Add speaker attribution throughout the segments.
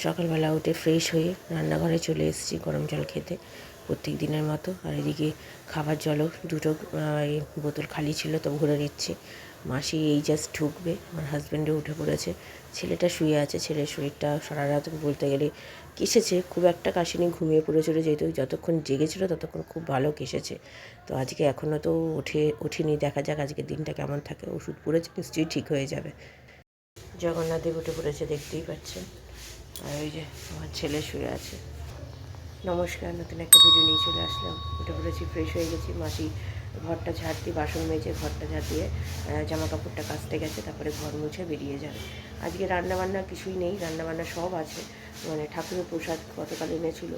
Speaker 1: সকালবেলা উঠে ফ্রেশ হয়ে রান্নাঘরে চলে এসেছি গরম জল খেতে প্রত্যেক দিনের মতো। আর এদিকে খাবার জলও দুটো বোতল খালি ছিল, তো ভরে নিচ্ছি। মাসি এই জাস্ট ঢুকবে, আমার হাজব্যান্ডও উঠে পড়েছে, ছেলেটা শুয়ে আছে। ছেলের শরীরটা সারা রাত বলতে গেলে কেসেছে, খুব একটা কাশিনি, ঘুমিয়ে পড়েছিল। যেহেতু যতক্ষণ জেগেছিল ততক্ষণ খুব ভালো কেসেছে। তো আজকে এখনও তো ওঠেনি, দেখা যাক আজকে দিনটা কেমন থাকে। ওষুধ পড়েছে, নিশ্চয়ই ঠিক হয়ে যাবে। জগন্নাথদেব উঠে পড়েছে, দেখতেই পাচ্ছেন। আর ওই যে আমার ছেলে শুয়ে আছে। নমস্কার, নতুন একটা ভিডিও নিয়ে চলে আসলাম। উঠে পড়েছি, ফ্রেশ হয়ে গেছি। মাসি ঘরটা ঝাড় দিয়ে, বাসন মেজে ঘরটা ঝাড় দিয়ে জামা কাপড়টা কাচতে গেছে, তারপরে ঘর মুছে বেরিয়ে যাবে। আজকে রান্নাবান্না কিছুই নেই, রান্নাবান্না সব আছে। মানে ঠাকুরের প্রসাদ গতকাল এনেছিল,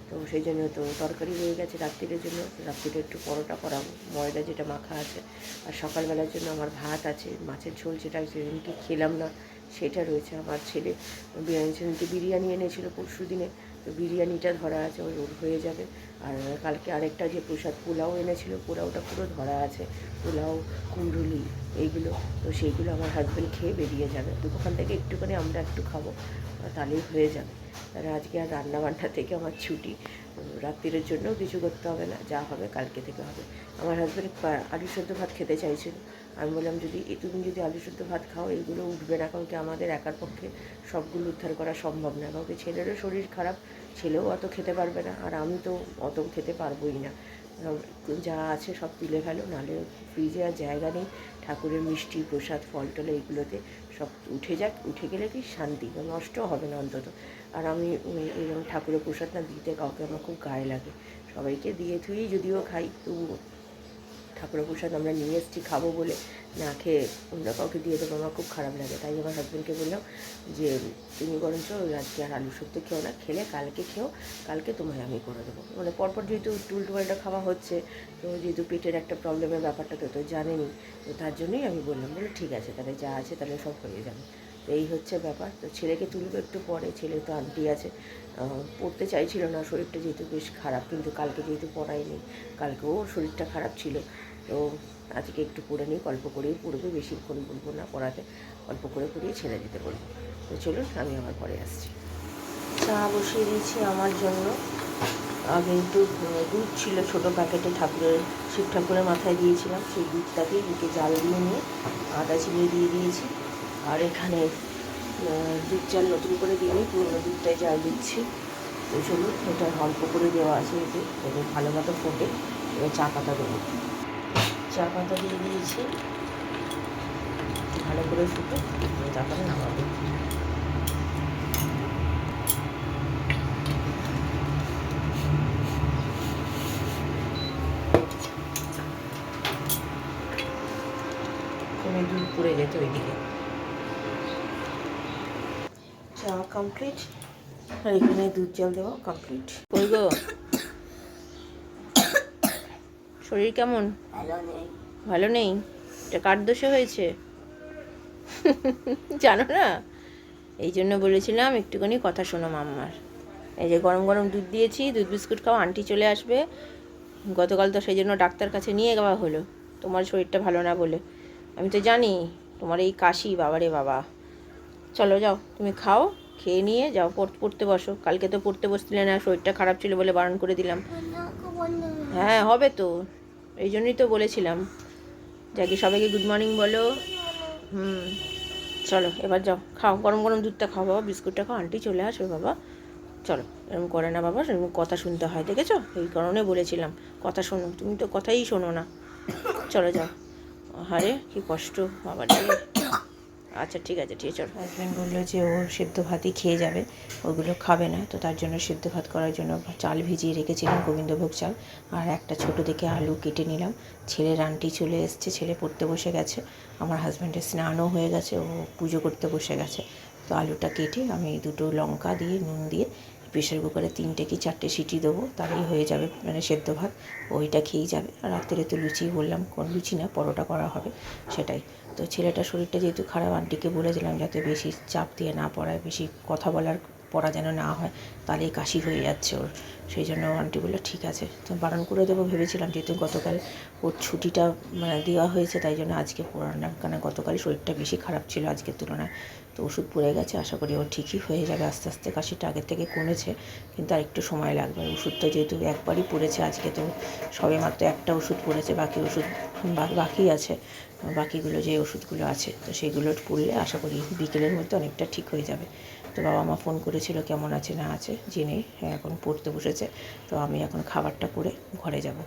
Speaker 1: তো সেই জন্য তো তরকারি রয়ে গেছে রাত্রিরের জন্য। রাত্রিরে একটু পরোটা করাবো, ময়দা যেটা মাখা আছে। আর সকালবেলার জন্য আমার ভাত আছে, মাছের ঝোল যেটা সেদিনকে খেলাম না সেটা রয়েছে। আমার ছেলে সেদিনকে বিরিয়ানি এনেছিল পরশু দিনে, তো বিরিয়ানিটা ধরা আছে, ওর হয়ে যাবে। আর কালকে আরেকটা যে প্রসাদ পোলাও এনেছিল, পোলাওটা পুরো ধরা আছে। পোলাও, কুণ্ডুলি এইগুলো, তো সেইগুলো আমার হাজব্যান্ড খেয়ে বেরিয়ে যাবে। তো ওখান থেকে একটুখানি আমরা একটু খাবো, তাহলেই হয়ে যাবে। তাহলে আজকে আর রান্নাবান্না থেকে আমার ছুটি। রাত্রিরের জন্যও কিছু করতে হবে না, যা হবে কালকে থেকে হবে। আমার হাজব্যান্ড আলু সেদ্ধ ভাত খেতে চাইছিল। আমি বললাম, তুমি যদি আলু সেদ্ধ ভাত খাও এইগুলো উঠবে না, কারণ কি আমাদের একার পক্ষে সবগুলো উদ্ধার করা সম্ভব না। কারণ কি ছেলেরও শরীর খারাপ, ছেলেও অত খেতে পারবে না, আর আমি তো অত খেতে পারবোই না। যা আছে সব তুলে ফেলো, নাহলে ফ্রিজে আর জায়গা নেই। ঠাকুরের মিষ্টি প্রসাদ ফল টল এইগুলোতে সব উঠে যাক, উঠে গেলে কি শান্তি, নষ্ট হবে না অন্তত। আর আমি এরকম ঠাকুরের প্রসাদ না দিতে কাউকে আমার খুব গায়ে লাগে। সবাইকে দিয়ে থুয়েই যদিও খাই, তবুও ঠাকুরের প্রসাদ আমরা নিয়ে এসেছি খাবো বলে না খেয়ে অন্য কাউকে দিয়ে দেবো, আমার খুব খারাপ লাগে। তাই আমার হাজব্যান্ডকে বললাম যে তুমি বরঞ্চ আজকে আর আলু শুক্তো খেও না, খেলে কালকে খেও, কালকে তোমায় আমি করে দেবো। মানে পরপর যেহেতু উল্টোপাল্টা খাওয়া হচ্ছে, তো যেহেতু পেটের একটা প্রবলেমের ব্যাপারটা তো জানেনি, তো তার জন্যই আমি বললাম, বলে ঠিক আছে তাহলে যা আছে তাহলে সব হয়ে যাবে। তো এই হচ্ছে ব্যাপার। তো ছেলেকে তুলবো একটু পরে, ছেলে তো আন্টি আছে, পড়তে চাইছিল না, শরীরটা যেহেতু বেশ খারাপ। কিন্তু কালকে যেহেতু পড়ায়নি, কালকে ওর শরীরটা খারাপ ছিল, তো আজকে একটু পড়ে নিই, অল্প করেই পড়বে, বেশিক্ষণ বলবো না পড়াতে, অল্প করে পড়িয়ে ছেড়ে দিতে বলবো। তো চলুন, আমি আবার পরে আসছি। চা বসিয়ে দিয়েছি আমার জন্য। আগে একটু দুধ ছিল ছোটো প্যাকেটে, শিব ঠাকুরের মাথায় দিয়েছিলাম, সেই দুধটাকেই দিকে জাল দিয়ে নিয়ে আদা চিনিয়ে দিয়ে দিয়েছি। আর এখানে দুধ চাল নতুন করে দিয়ে নিই, পুরোনো দুধটাই জাল দিচ্ছি। তো চলুন, এটা অল্প করে দেওয়া আছে, এতে ভালো মতো ফোটে। এবার চা পাতা দেবো, চা পাতা দিয়ে দিয়েছি, ভালো করে ফুটে তারপরে নামাবো। কোনো দুধ পড়ে যেত ওইদিকে। চা কমপ্লিট, আর এখানে দুধ জল দেওয়া কমপ্লিট। কই গো, শরীর কেমন? ভালো নেই? এটা কার দোষে হয়েছে জানো না? এই জন্য বলেছিলাম একটুখানি কথা শোনো মাম্মার। এই যে গরম গরম দুধ দিয়েছি, দুধ বিস্কুট খাও, আন্টি চলে আসবে। গতকাল তো সেই জন্য ডাক্তার কাছে নিয়ে যাওয়া হলো, তোমার শরীরটা ভালো না বলে। আমি তো জানি তোমার এই কাশি, বাবারে বাবা। চলো যাও, তুমি খাও, খেয়ে নিয়ে যাও পড়তে বসো। কালকে তো পড়তে বসছিলে না, শরীরটা খারাপ ছিল বলে বারণ করে দিলাম। হ্যাঁ হবে তো, এই জন্যই তো বলেছিলাম। যাকে সবাইকে গুড মর্নিং বলো। চলো এবার যাও, খাও, গরম গরম দুধটা খাও বাবা, বিস্কুটটা খাও, আন্টি চলে আসবে বাবা। চলো, এরকম করে না বাবা, এরকম কথা শুনতে হয়, দেখেছো? এই কারণে বলেছিলাম কথা শোনো, তুমি তো কথাই শোনো না। চলো যাও। আরে কি কষ্ট বাবা রে। আচ্ছা ঠিক আছে, ঠিক আছে, চলো। হাজব্যান্ড বললো যে ও সেদ্ধ ভাতই খেয়ে যাবে, ওগুলো খাবে না। তো তার জন্য সেদ্ধ ভাত করার জন্য চাল ভিজিয়ে রেখেছিলাম, গোবিন্দভোগ চাল। আর একটা ছোটো দিকে আলু কেটে নিলাম। ছেলের আন্টি চলে এসছে, ছেলে পড়তে বসে গেছে। আমার হাজব্যান্ডের স্নানও হয়ে গেছে, ও পুজো করতে বসে গেছে। তো আলুটা কেটে আমি দুটো লঙ্কা দিয়ে নুন দিয়ে প্রেশার কুকারে 3টে কি 4টে সিটি দেবো, তাহলেই হয়ে যাবে, মানে সেদ্ধ ভাত। ওইটা খেয়েই যাবে। আর রাত্রে তো লুচি বললাম, কোন লুচি না, পরোটা করা হবে, সেটাই। তো ছেলেটার শরীরটা যেহেতু খারাপ, আন্টিকে বলেছিলাম যাতে বেশি চাপ দিয়ে না পড়ায়, বেশি কথা বলার পড়া যেন না হয়, তাহলে কাশি হয়ে যাচ্ছে ওর। সেই জন্য আন্টি বললো ঠিক আছে, তো বারণ করে দেবো ভেবেছিলাম, যেহেতু গতকাল ওর ছুটিটা দেওয়া হয়েছে, তাই জন্য আজকে পড়ালাম, কারণ গতকাল শরীরটা বেশি খারাপ ছিল আজকের তুলনায়। তো ওষুধ পড়ে গেছে, আশা করি ও ঠিকই হয়ে যাবে আস্তে আস্তে। কাশিটা আগের থেকে কমেছে, কিন্তু আর একটু সময় লাগবে। ওষুধ তো যেহেতু একবারই পড়েছে, আজকে তো সবে মাত্র একটা ওষুধ পড়েছে, বাকি ওষুধ বাকি আছে, বাকিগুলো যে ওষুধগুলো আছে তো সেগুলো পড়লে আশা করি বিকেলের মধ্যে অনেকটা ঠিক হয়ে যাবে। তো বাবা মা ফোন করেছিল কেমন আছে না আছে জেনে, এখন পড়তে বসেছে। তো আমি এখন খাবারটা করে ঘরে যাব।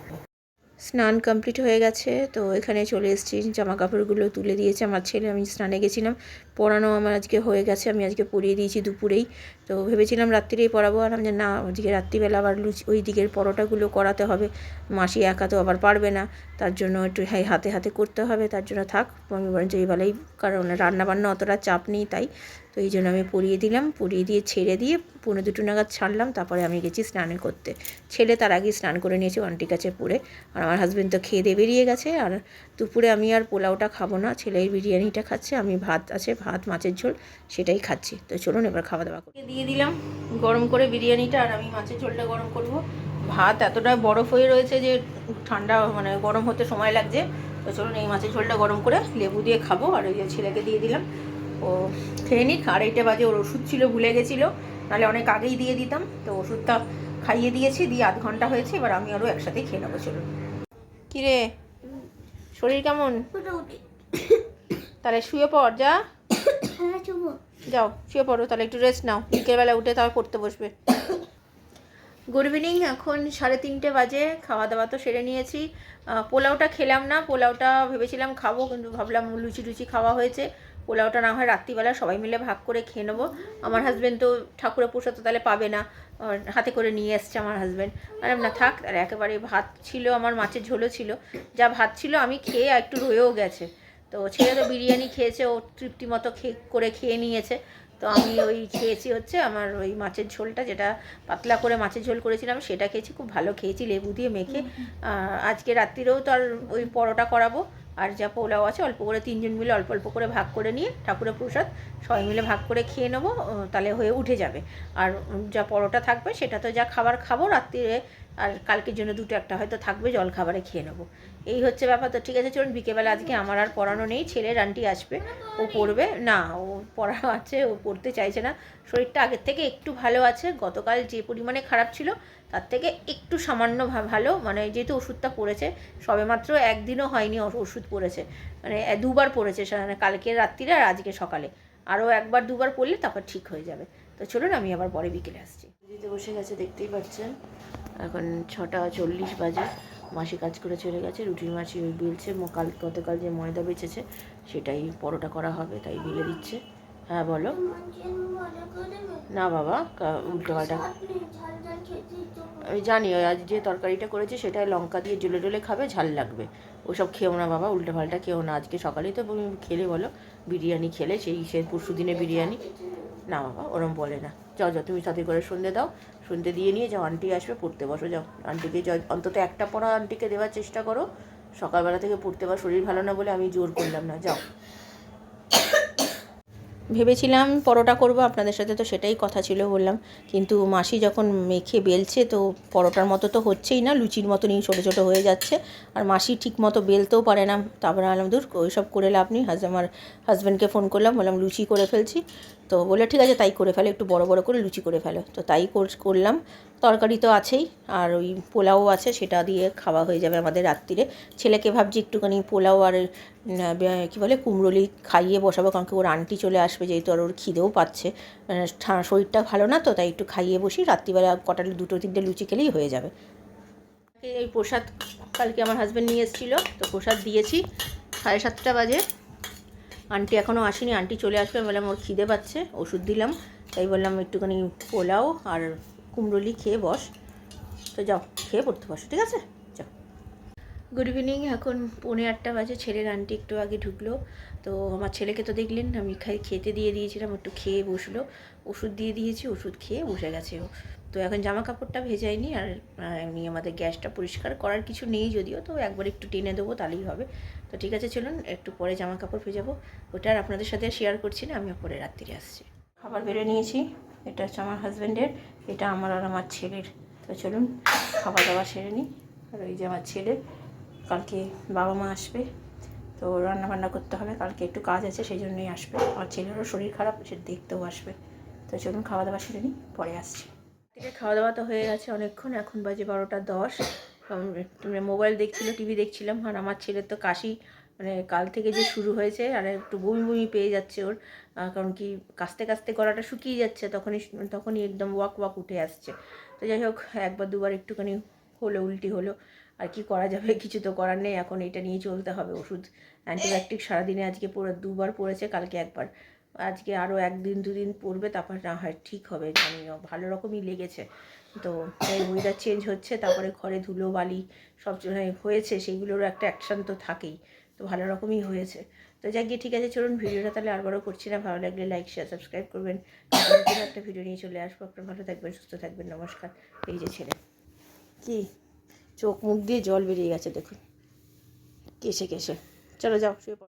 Speaker 1: স্নান কমপ্লিট হয়ে গেছে, তো এখানে চলে এসেছি, জামা কাপড়গুলো তুলে দিয়েছে আমার ছেলে। আমি স্নানে গেছিলাম, পড়ানো আমার আজকে হয়ে গেছে, আমি আজকে পরিয়ে দিয়েছি দুপুরেই। তো ভেবেছিলাম রাত্রিরেই পড়াবো, আর আমি না, আজকে রাত্রিবেলা আবার ওই দিকের পরোটাগুলো করাতে হবে, মাসি একা তো আবার পারবে না, তার জন্য একটু হাতে হাতে করতে হবে, তার জন্য থাক আমি বরঞ্চ এই বেলাই, কারণ রান্নাবান্না অতটা চাপ নেই তাই। তো এই জন্য আমি পরিয়ে দিলাম, পরিয়ে দিয়ে ছেড়ে দিয়ে 1:45 নাগাদ ছাড়লাম, তারপরে আমি গেছি স্নান করতে। ছেলে তার আগে স্নান করে নিয়েছে আন্টির কাছে পড়ে, আর আমার হাজব্যান্ড তো খেয়ে দিয়ে বেরিয়ে গেছে। আর দুপুরে আমি আর পোলাওটা খাবো না, ছেলের বিরিয়ানিটা খাচ্ছে, আমি ভাত আছে, ভাত মাছের ঝোল সেটাই খাচ্ছি। তো চলুন এবার খাওয়া দাওয়া করে দিয়ে দিলাম গরম করে বিরিয়ানিটা, আর আমি মাছের ঝোলটা গরম করব। ভাত এতটা বরফ হয়ে রয়েছে যে ঠান্ডা গরম হতে সময় লাগছে। তো চলুন এই মাছের ঝোলটা গরম করে লেবু দিয়ে খাবো। আর ওই যে ছেলেকে দিয়ে দিলাম, ও খেয়ে নিক। 2:30 বাজে, ওর ওষুধ ছিল ভুলে গেছিলো, নাহলে অনেক আগেই দিয়ে দিতাম। তো ওষুধটা খাইয়ে দিয়েছি, দিয়ে আধ ঘন্টা হয়েছে, এবার আমি আরও একসাথেই খেয়ে নেবো। চলুন। কিরে, শরীর কেমন? তাহলে শুয়ে পড়, যা যাও শুয়ে পড়ো, তাহলে একটু রেস্ট নাও, বিকেলবেলা উঠে তারপর পড়তে বসবে। গুড ইভিনিং, এখন 3:30 বাজে, খাওয়া দাওয়া তো সেরে নিয়েছি। পোলাওটা খেলাম না, পোলাওটা ভেবেছিলাম খাবো, কিন্তু ভাবলাম লুচি টুচি খাওয়া হয়েছে, পোলাওটা না হয় রাত্রিবেলা সবাই মিলে ভাগ করে খেয়ে নেবো। আমার হাজব্যান্ড তো ঠাকুরের প্রসাদ তাহলে পাবে না, হাতে করে নিয়ে এসছে আমার হাজব্যান্ড। আর না থাক, আর একেবারে ভাত ছিল, আমার মাছের ঝোলও ছিল, যা ভাত ছিল আমি খেয়ে একটু রয়েও গেছে। তো ছেলে তো বিরিয়ানি খেয়েছে, ও তৃপ্তি মতো খেয়ে নিয়েছে। তো আমি ওই খেয়েছি হচ্ছে আমার ওই মাছের ঝোলটা, যেটা পাতলা করে মাছের ঝোল করেছিলাম সেটা খেয়েছি, খুব ভালো খেয়েছি লেবু দিয়ে মেখে। আজকে রাত্রিরেও তো আর ওই পরোটা করাবো, আর যা পোলাও আছে অল্প করে 3 জন মিলে অল্প অল্প করে ভাগ করে নিয়ে ঠাকুরের প্রসাদ সবাই মিলে ভাগ করে খেয়ে নেবো, তাহলে হয়ে উঠে যাবে। আর যা পরোটা থাকবে সেটা তো যা খাবার খাবো রাত্রিরে, আর কালকের জন্য 2-1 হয়তো থাকবে, জল খাবারে খেয়ে নেবো। এই হচ্ছে ব্যাপার। তো ঠিক আছে চলুন, বিকেলবেলা আজকে আমার আর পড়ানো নেই, ছেলের আন্টি আসবে, ও পড়বে না, ও পড়া আছে, ও পড়তে চাইছে না। শরীরটা আগের থেকে একটু ভালো আছে, গতকাল যে পরিমাণে খারাপ ছিল তার থেকে একটু সামান্য ভালো, যেহেতু ওষুধটা পড়েছে, সবেমাত্র একদিনও হয়নি ওষুধ পড়েছে, 2বার পড়েছে, কালকে রাত্রিরে আর আজকে সকালে, আরও 1-2বার পড়লে তারপর ঠিক হয়ে যাবে। তো চলুন আমি আবার পরে বিকেলে আসছি। দিতে বসে গেছে, দেখতেই পাচ্ছেন, এখন 6:40 বাজে। মাসি কাজ করে চলে গেছে, রুটির মাসি ওই বেলছে, গতকাল যে ময়দা বেচেছে সেটাই পরোটা করা হবে, তাই বেলে দিচ্ছে। হ্যাঁ বলো। না বাবা, উল্টোপাল্টা আমি জানি, ওই আজ যে তরকারিটা করেছে সেটাই লঙ্কা দিয়ে জ্বলে জ্বলে খাবে, ঝাল লাগবে, ওসব খেও না বাবা, উল্টোপাল্টা খেও না। আজকে সকালেই তো খেলে বলো, বিরিয়ানি খেলে, সে পরশু দিনে বিরিয়ানি। না বাবা ওরম বলে না, যাও যাও তুমি সাথে করে সন্ধে দাও, সন্ধে দিয়ে নিয়ে যাও, আন্টি আসবে, পড়তে বসো, যাও আন্টিকে অন্তত একটা পড়া আন্টিকে দেওয়ার চেষ্টা করো, সকালবেলা থেকে পড়তে বা শরীর ভালো না বলে আমি জোর করলাম না, যাও। ভেবেছিলাম পরোটা করব আপনাদের সাথে, তো সেটাই কথা ছিল বললাম, কিন্তু মাসি যখন মেখে বেলছে তো পরোটার মতো তো হচ্ছেই না, লুচির মতনই ছোটো ছোটো হয়ে যাচ্ছে, আর মাসি ঠিক মতো বেলতেও পারে না। তারপরে আলাম দূর ওইসব করে লাভ নেই, আমার হাজব্যান্ডকে ফোন করলাম, বললাম লুচি করে ফেলছি, তো বলে ঠিক আছে তাই করে ফেলো, একটু বড় বড় করে লুচি করে ফেলো, তো তাই করলাম। তরকারি তো আছেই, আর ওই পোলাও আছে, সেটা দিয়ে খাওয়া হয়ে যাবে আমাদের রাত্রিরে। ছেলেকে ভাবছি একটুখানি পোলাও আর কী বলে কুমড়োলি খাইয়ে বসাবো, কারণ কি ওর আন্টি চলে আসবে, যেহেতু আর ওর খিদেও পাচ্ছে, শরীরটা ভালো না, তো তাই একটু খাইয়ে বসি, রাত্রিবেলা কটা 2-3টে লুচি খেলেই হয়ে যাবে। এই প্রসাদ কালকে আমার হাজব্যান্ড নিয়ে এসেছিলো, তো প্রসাদ দিয়েছি, 7:30 বাজে, আন্টি এখনও আসেনি, আন্টি চলে আসবে, বললাম ওর খিদে পাচ্ছে, ওষুধ দিলাম, তাই বললাম একটুখানি পোলাও আর কুমড়োলি খেয়ে বস, তো যাও খেয়ে পড়তে বসো, ঠিক আছে যাও। গুড ইভিনিং, এখন 7:45 বাজে, ছেলের আন্টি একটু আগে ঢুকলো। তো আমার ছেলেকে তো দেখলেন আমি খেতে দিয়ে দিয়েছিলাম, একটু খেয়ে বসলো, ওষুধ দিয়ে দিয়েছি, ওষুধ খেয়ে বসে গেছে ও। তো এখন জামা কাপড়টা ভেজাইনি, আর এমনি আমাদের গ্যাসটা পরিষ্কার করার কিছু নেই যদিও, তো একবার একটু টেনে দেবো তাহলেই হবে। তো ঠিক আছে চলুন, একটু পরে জামা কাপড় ভেজাবো, ওটা আর আপনাদের সাথে শেয়ার করছি না, আমি পরে রাত্রিরে আসছি। খাবার বেড়ে নিয়েছি,
Speaker 2: এটা হচ্ছে আমার হাজব্যান্ডের, এটা আমার আর আমার ছেলের। তো চলুন খাওয়া দাওয়া সেরে নিই। আর এই যে আমার ছেলে, কালকে বাবা মা আসবে, তো রান্না বান্না করতে হবে, কালকে একটু কাজ আছে সেই জন্যই আসবে। আমার ছেলেরও শরীর খারাপ, সে দেখতেও আসবে। তো চলুন খাওয়া দাওয়া সেরে নিই, পরে আসছি। থেকে খাওয়া দাওয়া তো হয়ে গেছে অনেকক্ষণ, এখন বাজে 12টা 10। মোবাইল দেখছিল, টিভি দেখছিলাম। আর আমার ছেলের তো কাশি মানে কাল থেকে যে শুরু হয়েছে, আর একটু বমি বমি পেয়ে যাচ্ছে ওর, কারণ কি কাশতে কাশতে গলাটা শুকিয়ে যাচ্ছে, তখনই একদম ওয়াক ওয়াক উঠে আসছে। তো যাই হোক, একবার দুবার একটুখানি হলো, উল্টি হলো, আর কি করা যাবে, কিছু তো করার নেই, এখন এটা নিয়ে চলতে হবে। ওষুধ অ্যান্টিবায়োটিক সারাদিনে আজকে পুরো 2বার পড়েছে, কালকে একবার, আজকে আরও 1-2 দিন পড়বে, তারপর না হয় ঠিক হবে। জানিও ভালো রকমই লেগেছে। তো ওয়েদার চেঞ্জ হচ্ছে, তারপরে ঘরে ধুলো বালি সব হয়েছে, সেইগুলোরও একটা অ্যাকশান তো থাকেই। তো ভালো রকমই হয়েছে। তো যাক গিয়ে ঠিক আছে, চলুন ভিডিওটা তাহলে আর বড় করছি না। ভালো লাগলে লাইক শেয়ার সাবস্ক্রাইব করবেন। নতুন একটা ভিডিও নিয়ে চলে আসবো। আপনারা ভালো থাকবেন, সুস্থ থাকবেন। নমস্কার। এই যে ছেলে, কি চোখ মুখ দিয়ে জল বেরিয়ে গেছে দেখুন, কেসে কেসে। চলো যাও শুয়ে পড়ো।